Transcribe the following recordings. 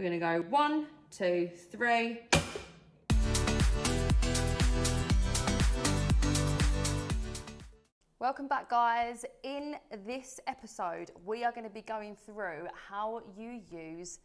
We're gonna go 1, 2, 3. Welcome back, guys. In this episode, we are going to be going through how you use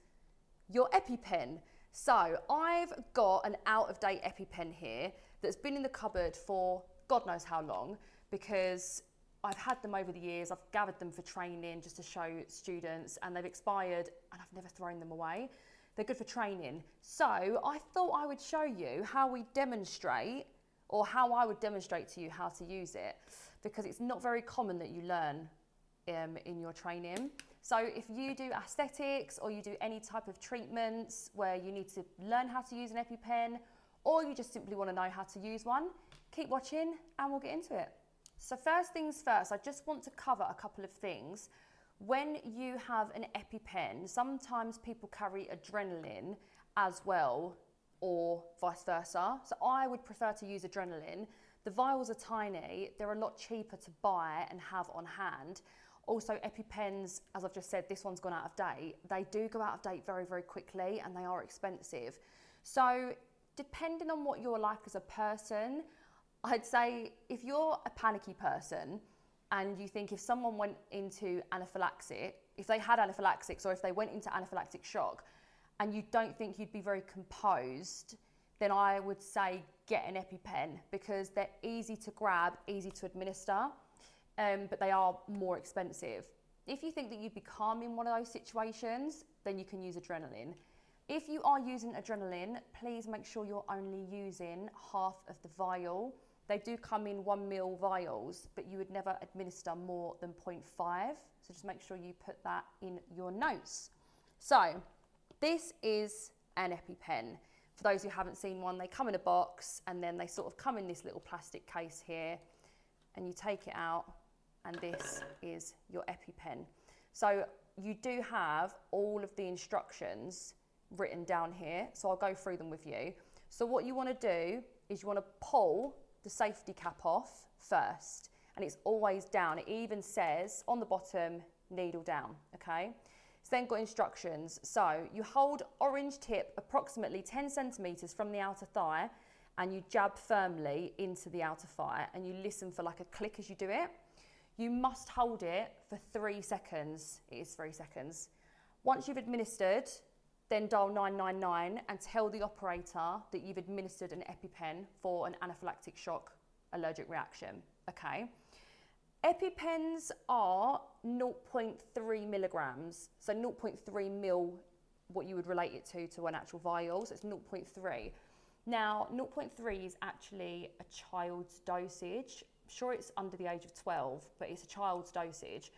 your EpiPen. So I've got an out-of-date EpiPen here that's been in the cupboard for God knows how long, because I've had them over the years. I've gathered them for training just to show students, and they've expired and I've never thrown them away. They're good for training. So I thought I would show you how we demonstrate, or how I would demonstrate to you how to use it, because it's not very common that you learn in your training. So if you do aesthetics, or you do any type of treatments where you need to learn how to use an EpiPen, or you just simply want to know how to use one, keep watching and we'll get into it. So first things first, I just want to cover a couple of things. When you have an EpiPen, sometimes people carry adrenaline as well, or vice versa. So I would prefer to use adrenaline. The vials are tiny, they're a lot cheaper to buy and have on hand. Also, EpiPens, as I've just said, this one's gone out of date. They do go out of date very, very quickly, and they are expensive. So depending on what you're like as a person, I'd say if you're a panicky person and you think if someone went into anaphylaxis, if they had anaphylaxis, or if they went into anaphylactic shock, and you don't think you'd be very composed, then I would say get an EpiPen, because they're easy to grab, easy to administer, but they are more expensive. If you think that you'd be calm in one of those situations, then you can use adrenaline. If you are using adrenaline, please make sure you're only using half of the vial. They do come in 1 ml vials, but you would never administer more than 0.5. So just make sure you put that in your notes. So this is an EpiPen. For those who haven't seen one, they come in a box, and then they sort of come in this little plastic case here, and you take it out, and this is your EpiPen. So you do have all of the instructions written down here, so I'll go through them with you. So what you want to do is you want to pull the safety cap off first, and it's always down. It even says on the bottom, needle down, okay? It's then got instructions. So you hold orange tip approximately 10 centimeters from the outer thigh, and you jab firmly into the outer thigh, and you listen for like a click as you do it. You must hold it for 3 seconds. It is 3 seconds. Once you've administered, then dial 999 and tell the operator that you've administered an EpiPen for an anaphylactic shock allergic reaction, okay? EpiPens are 0.3 milligrams, so 0.3 mil, what you would relate it to an actual vial, so it's 0.3. Now, 0.3 is actually a child's dosage. I'm sure it's under the age of 12, but it's a child's dosage.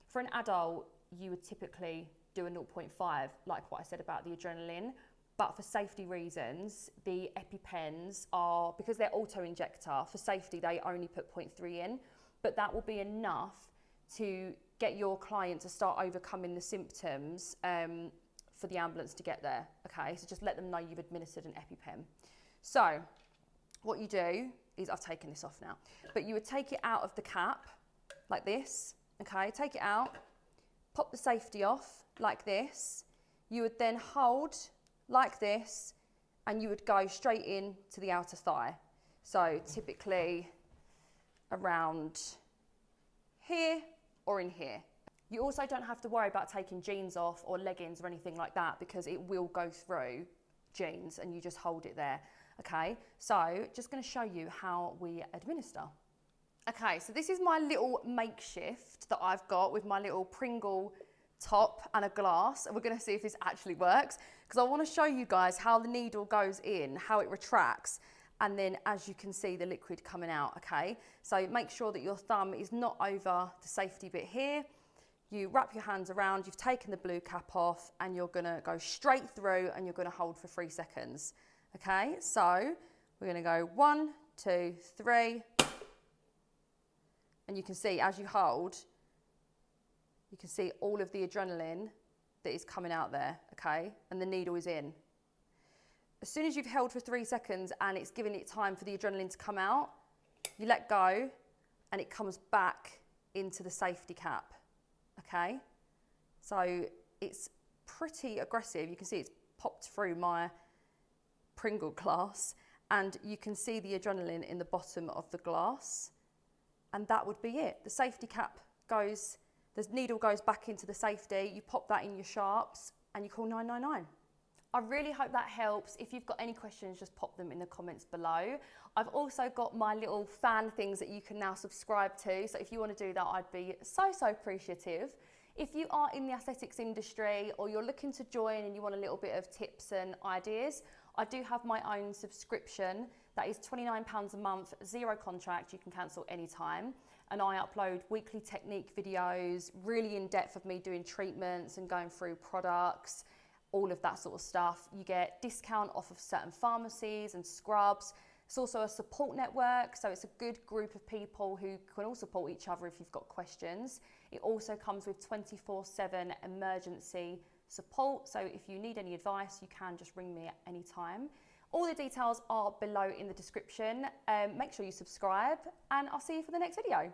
For an adult, you would typically do a 0.5, like what I said about the adrenaline, but for safety reasons, the EpiPens are, because they're auto-injector, for safety they only put 0.3 in, but that will be enough to get your client to start overcoming the symptoms for the ambulance to get there, okay? So just let them know you've administered an EpiPen. So what you do is, I've taken this off now, but you would take it out of the cap like this, okay? Take it out, pop the safety off like this. You would then hold like this, and you would go straight in to the outer thigh. So typically around here or in here. You also don't have to worry about taking jeans off or leggings or anything like that, because it will go through jeans, and you just hold it there, okay? So just going to show you how we administer. Okay, so this is my little makeshift that I've got with my little Pringle top and a glass, and we're going to see if this actually works, because I want to show you guys how the needle goes in, how it retracts, and then as you can see the liquid coming out, okay? So make sure that your thumb is not over the safety bit here. You wrap your hands around, you've taken the blue cap off, and you're going to go straight through, and you're going to hold for 3 seconds, okay? So we're going to go 1, 2, 3, and you can see as you hold, you can see all of the adrenaline that is coming out there, okay? And the needle is in. As soon as you've held for 3 seconds and it's given it time for the adrenaline to come out, you let go, and it comes back into the safety cap, okay? So it's pretty aggressive. You can see it's popped through my Pringle glass, and you can see the adrenaline in the bottom of the glass, and that would be it. The safety cap goes, the needle goes back into the safety, you pop that in your sharps, and you call 999. I really hope that helps. If you've got any questions, just pop them in the comments below. I've also got my little fan things that you can now subscribe to, so if you want to do that, I'd be so appreciative. If you are in the aesthetics industry or you're looking to join and you want a little bit of tips and ideas, I do have my own subscription that is £29 a month, 0 contract, you can cancel anytime. And I upload weekly technique videos, really in depth of me doing treatments and going through products, all of that sort of stuff. You get discount off of certain pharmacies and scrubs. It's also a support network, so it's a good group of people who can all support each other if you've got questions. It also comes with 24/7 emergency support, so if you need any advice, you can just ring me at any time. All the details are below in the description. Make sure you subscribe, and I'll see you for the next video.